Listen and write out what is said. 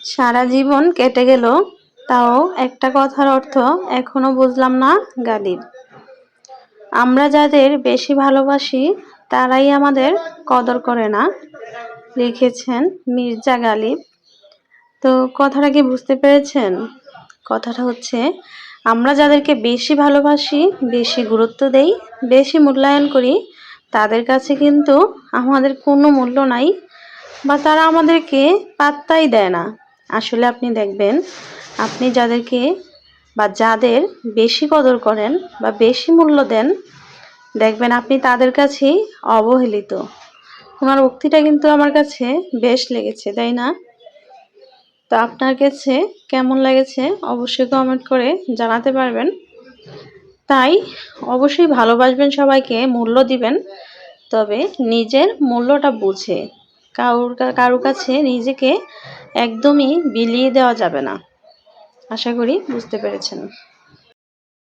সারা জীবন কেটে গেল, তাও একটা কথার অর্থ এখনো বুঝলাম না গালিব। আমরা যাদের বেশি ভালোবাসি তারাই আমাদের কদর করে না, লিখেছেন মির্জা গালিব। তো কথাটা কি বুঝতে পেরেছেন? কথাটা হচ্ছে, আমরা যাদেরকে বেশি ভালোবাসি, বেশি গুরুত্ব দেই, বেশি মূল্যায়ন করি, তাদের কাছে কিন্তু আমাদের কোনো মূল্য নাই, বা তারা আমাদেরকে পাত্তাই দেয় না। আসলে আপনি দেখবেন, আপনি যাদেরকে বা যাদের বেশি কদর করেন বা বেশি মূল্য দেন, দেখবেন আপনি তাদের কাছেই অবহেলিত। ওনার উক্তিটা কিন্তু আমার কাছে বেশ লেগেছে, তাই না? তো আপনার কাছে কেমন লেগেছে অবশ্যই কমেন্ট করে জানাতে পারবেন। তাই অবশ্যই ভালোবাসবেন, সবাইকে মূল্য দিবেন, তবে নিজের মূল্যটা বুঝে। কারোর কাছে নিজেকে একদমই বিলিয়ে দেওয়া যাবে না। আশা করি বুঝতে পেরেছেন।